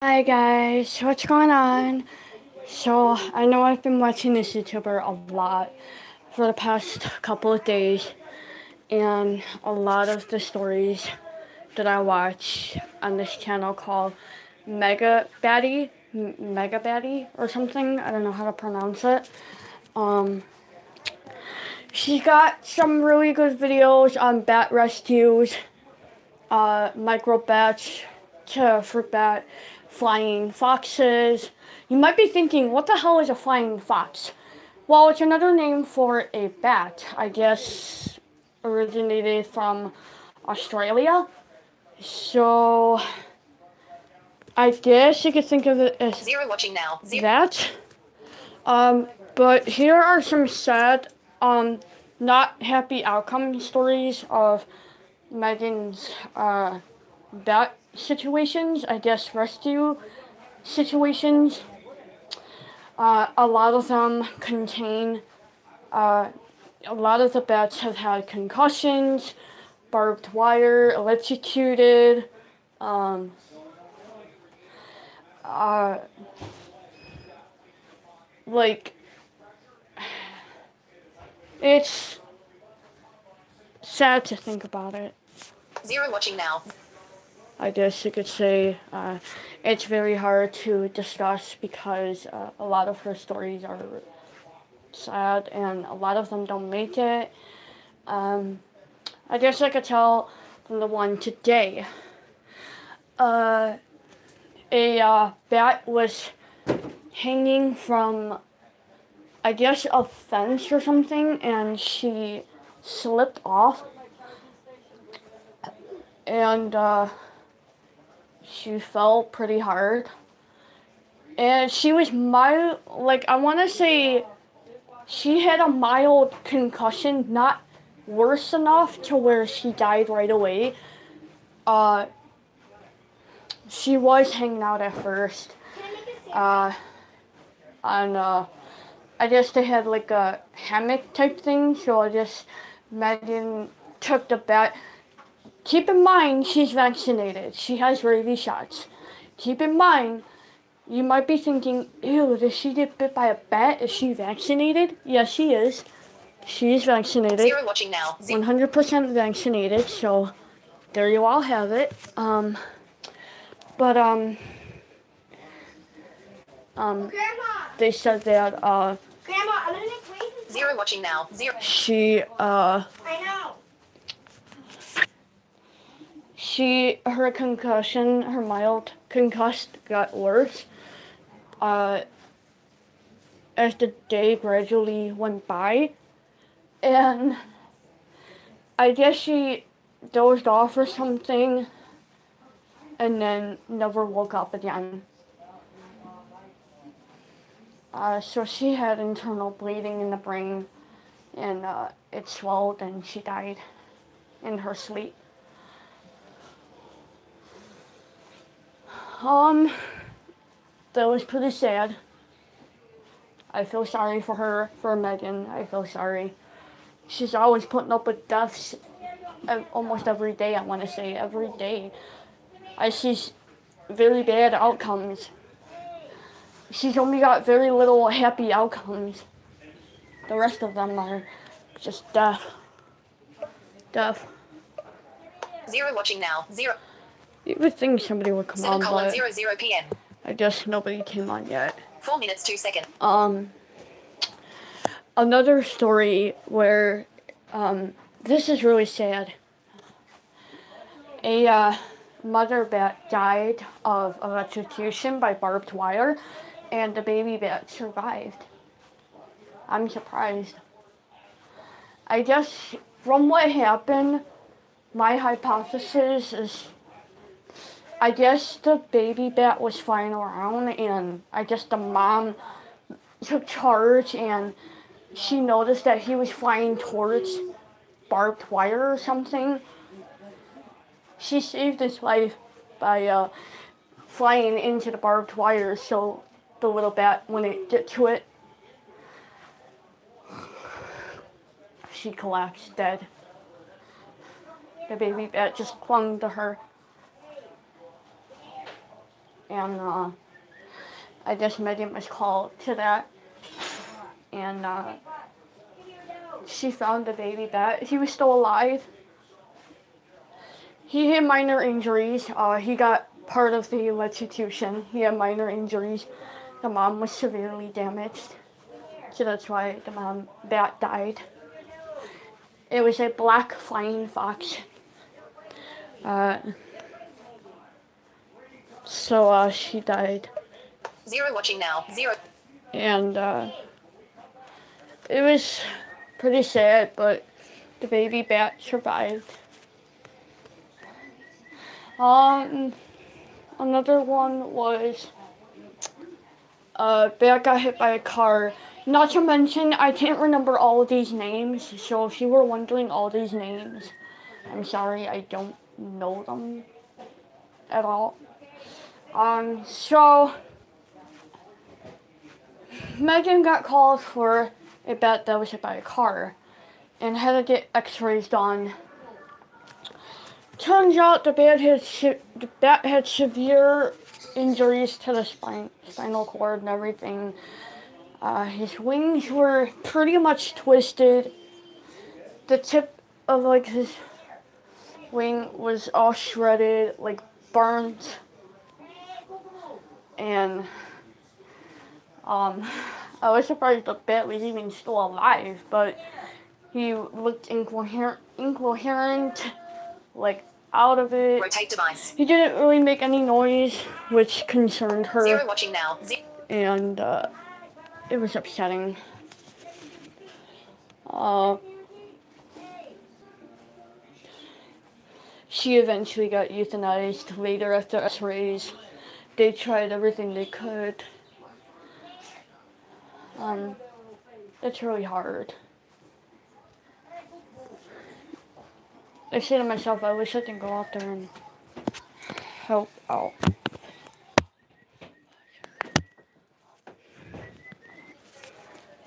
Hi guys, what's going on? So, I know I've been watching this YouTuber a lot for the past couple of days, and a lot of the stories that I watch on this channel called Mega Baddie, Mega Baddie or something, I don't know how to pronounce it. She's got some really good videos on bat rescues, micro bats to fruit bat, flying foxes. You might be thinking, what the hell is a flying fox? Well, it's another name for a bat. I guess originated from Australia. So I guess you could think of it as Zero watching now. that. But here are some sad, not happy outcome stories of Megan's bat situations, I guess rescue situations. A lot of them contain, a lot of the bats have had concussions, barbed wire, electrocuted, like, it's sad to think about it. Zero watching now. I guess you could say it's very hard to discuss because a lot of her stories are sad and a lot of them don't make it. I guess I could tell from the one today. A bat was hanging from, I guess, a fence or something, and she slipped off. And she fell pretty hard. And she was mild, like, I want to say she had a mild concussion, not worse enough to where she died right away. She was hanging out at first. I guess they had like a hammock type thing, so I guess Megan took the bat. Keep in mind, she's vaccinated. She has rabies shots. Keep in mind, you might be thinking, ew, did she get bit by a bat? Is she vaccinated? Yes, she is. She is vaccinated. Zero watching now. 100% vaccinated, so there you all have it. They said that, Grandma, I'm gonna make raisins. Zero watching now. Zero. Her concussion, her mild concussed got worse as the day gradually went by, and I guess she dozed off or something and then never woke up again. So she had internal bleeding in the brain, and it swelled and she died in her sleep. That was pretty sad. I feel sorry for her, for Megan. I feel sorry. She's always putting up with deaths almost every day, I want to say. Every day. I see very bad outcomes. She's only got very little happy outcomes. The rest of them are just death. Death. Zero watching now. Zero. You would think somebody would come on, but 7:00 p.m. I guess nobody came on yet. 4 minutes 2 seconds. Another story where, this is really sad. A mother bat died of electrocution by barbed wire, and the baby bat survived. I'm surprised. I guess from what happened, my hypothesis is, I guess the baby bat was flying around, and I guess the mom took charge, and she noticed that he was flying towards barbed wire or something. She saved his life by flying into the barbed wire so the little bat wouldn't get to it. She collapsed dead. The baby bat just clung to her. and I just made a missed call to that, and she found the baby bat. He was still alive. He had minor injuries. He got part of the electrocution. He had minor injuries. The mom was severely damaged, so that's why the bat died. It was a black flying fox. So she died. 0 watching now. 0. And it was pretty sad, but the baby bat survived. Another one was bat got hit by a car. Not to mention, I can't remember all of these names, so if you were wondering all these names, I'm sorry, I don't know them at all. So Megan got called for a bat that was hit by a car and had to get x-rays done. Turns out the bat had severe injuries to the spinal cord and everything. His wings were pretty much twisted. The tip of like his wing was all shredded, like burnt. And I was surprised the bat was even still alive, but he looked incoherent, like out of it. Rotate device. He didn't really make any noise, which concerned her. 0 watching now. And it was upsetting. She eventually got euthanized later after x-rays. They tried everything they could. It's really hard. I say to myself, I wish I could go out there and help out.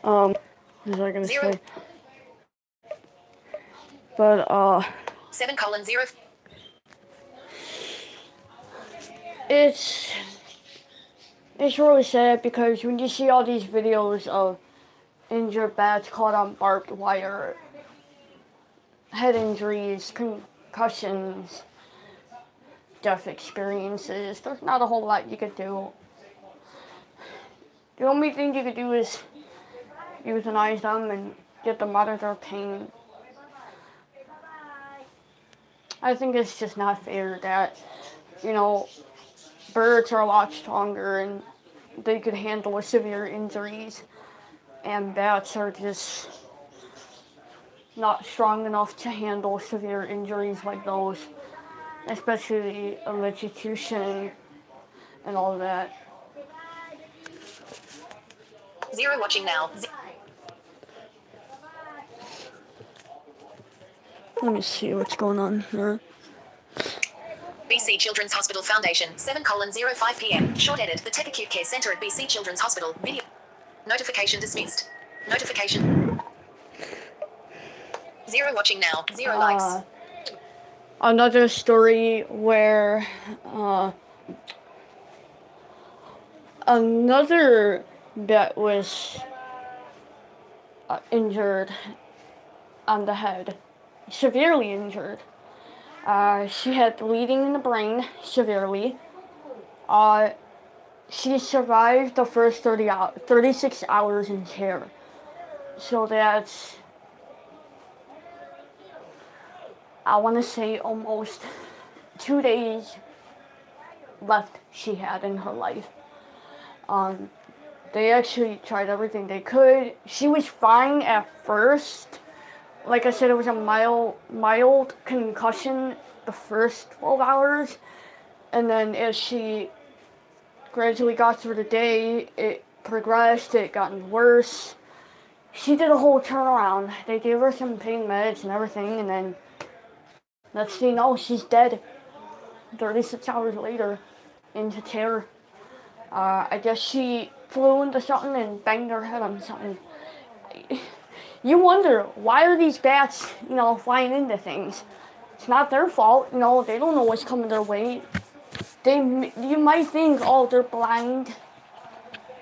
What was I gonna say? But 7:0. It's really sad because when you see all these videos of injured bats caught on barbed wire, head injuries, concussions, death experiences, there's not a whole lot you could do. The only thing you could do is euthanize them and get them out of their pain. I think it's just not fair that, you know, birds are a lot stronger and they could handle severe injuries, and bats are just not strong enough to handle severe injuries like those, especially electrocution and all that. 0 watching now. Let me see what's going on here. BC Children's Hospital Foundation, 7:05 p.m. Short edit. The Tech Acute Care Center at BC Children's Hospital. Video. Notification dismissed. Notification. 0 watching now. 0 likes. Another story where another bat was injured on the head, severely injured. She had bleeding in the brain severely. She survived the first 36 hours in care. So that's, I want to say, almost 2 days left she had in her life. They actually tried everything they could. She was fine at first. Like I said, it was a mild concussion the first 12 hours. And then as she gradually got through the day, it progressed, it gotten worse. She did a whole turnaround. They gave her some pain meds and everything, and then next thing you know, she's dead 36 hours later into care. I guess she flew into something and banged her head on something. You wonder, why are these bats, flying into things? It's not their fault, they don't know what's coming their way. you might think, oh, they're blind,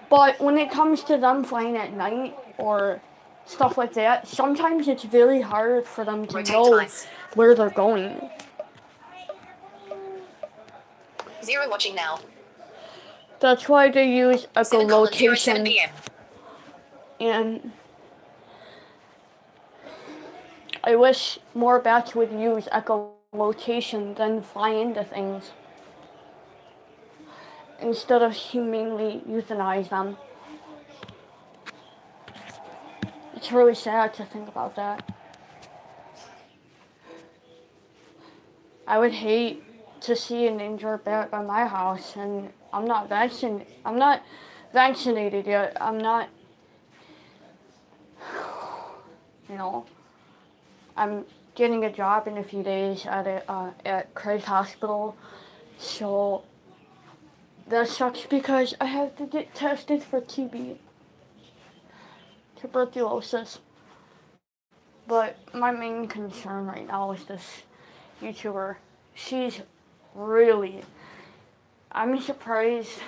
but when it comes to them flying at night or stuff like that, sometimes it's very hard for them to Rotate know device. where they're going. 0 watching now. That's why they use 7:07 echolocation. p.m. And I wish more bats would use echolocation than fly into things, instead of humanely euthanize them. It's really sad to think about that. I would hate to see an injured bat by my house, and I'm not vaccinated yet. I'm not, I'm getting a job in a few days at Christ Hospital, so that sucks because I have to get tested for TB, tuberculosis. But my main concern right now is this YouTuber. She's really, I'm surprised,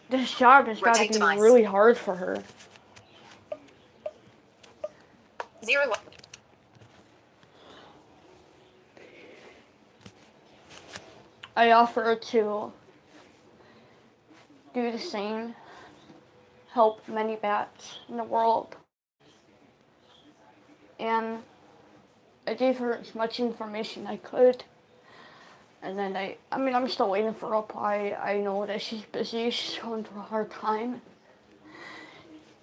this job has got to be really hard for her. 0. I offer to do the same, help many bats in the world. And I gave her as much information I could. And then I'm still waiting for a reply. I know that she's busy, she's going through a hard time.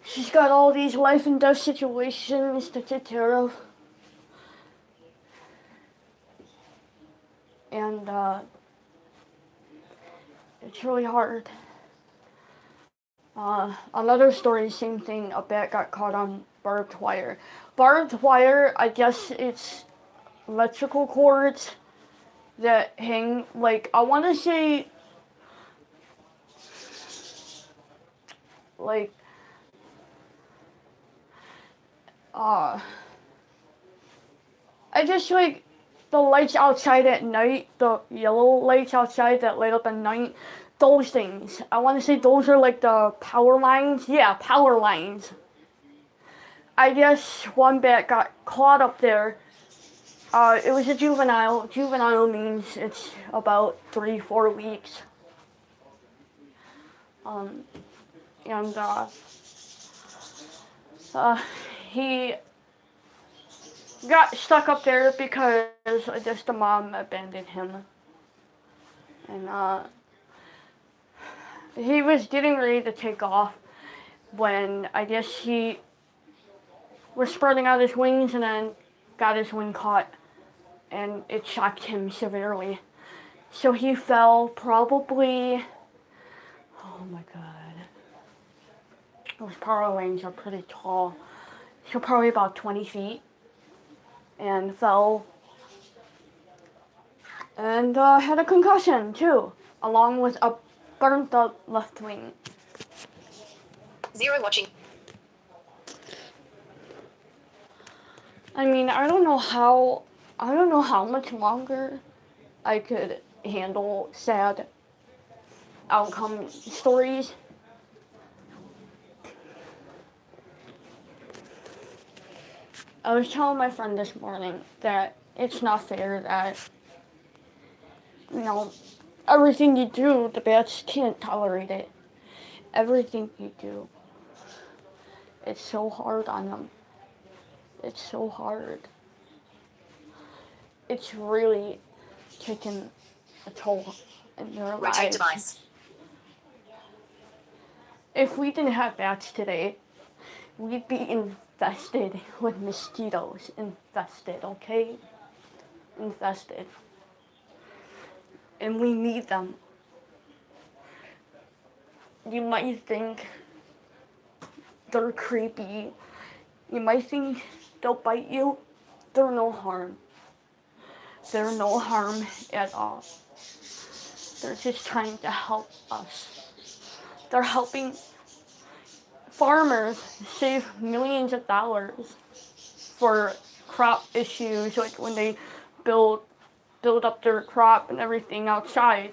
She's got all these life and death situations to take care of. And it's really hard. Another story, same thing, a bat got caught on barbed wire. Barbed wire, I guess it's electrical cords that hang, like, I want to say, like, I just, like, the lights outside at night, the yellow lights outside that light up at night, those things. I want to say those are like the power lines. Yeah, power lines. I guess one bat got caught up there. It was a juvenile. Juvenile means it's about 3-4 weeks. He got stuck up there because I guess the mom abandoned him. And he was getting ready to take off when I guess he was spreading out his wings and then got his wing caught, and it shocked him severely. So he fell probably, oh my god, those power lines are pretty tall, so probably about 20 feet, and fell and had a concussion too, along with a burnt up left wing. 0 watching. I mean, I don't know how much longer I could handle sad outcome stories. I was telling my friend this morning that it's not fair that, everything you do, the bats can't tolerate it. Everything you do. It's so hard on them. It's so hard. It's really taken a toll in their lives. Rotate device. If we didn't have bats today, we'd be infested with mosquitoes. Infested, okay? Infested. And we need them. You might think they're creepy. You might think they'll bite you. They're no harm. They're no harm at all. They're just trying to help us. They're helping farmers save millions of dollars for crop issues, like when they build up their crop and everything outside.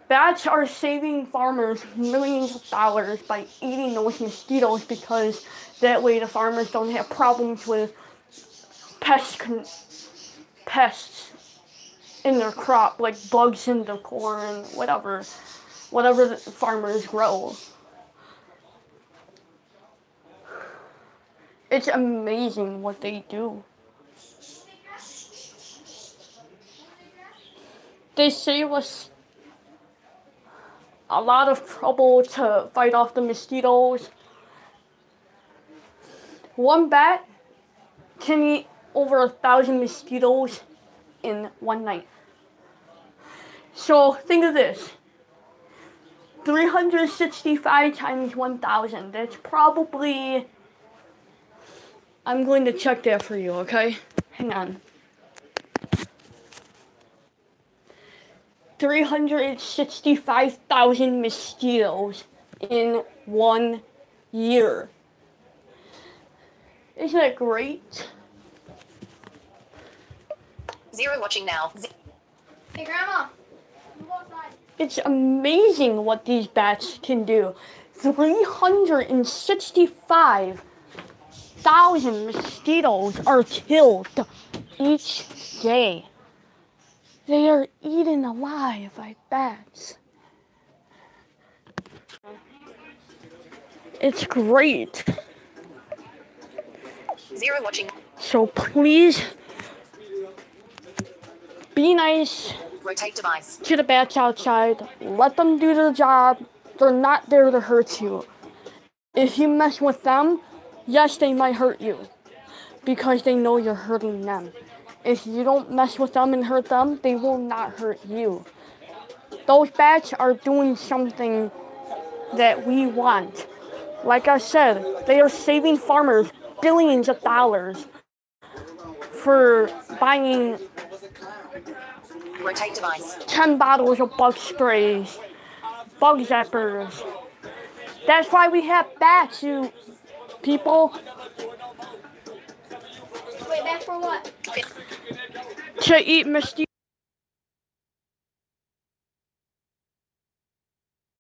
Bats are saving farmers millions of dollars by eating those mosquitoes, because that way the farmers don't have problems with pests in their crop, like bugs in the corn, whatever the farmers grow. It's amazing what they do. They save us a lot of trouble to fight off the mosquitoes. One bat can eat over 1,000 mosquitoes in one night. So think of this. 365 times 1,000. That's probably... I'm going to check that for you, okay? Hang on. 365,000 mosquitoes in 1 year. Isn't that great? Zero watching now. Hey, Grandma. Go outside. It's amazing what these bats can do. 365,000 mosquitoes are killed each day. They are eaten alive by bats. It's great. Zero watching. So please be nice Rotate device. to the bats outside. Let them do their job. They're not there to hurt you. If you mess with them, yes, they might hurt you, because they know you're hurting them. If you don't mess with them and hurt them, they will not hurt you. Those bats are doing something that we want. Like I said, they are saving farmers billions of dollars for buying Rotate device. 10 bottles of bug sprays, bug zappers. That's why we have bats, you people. Wait, back for what? To eat mosquitoes.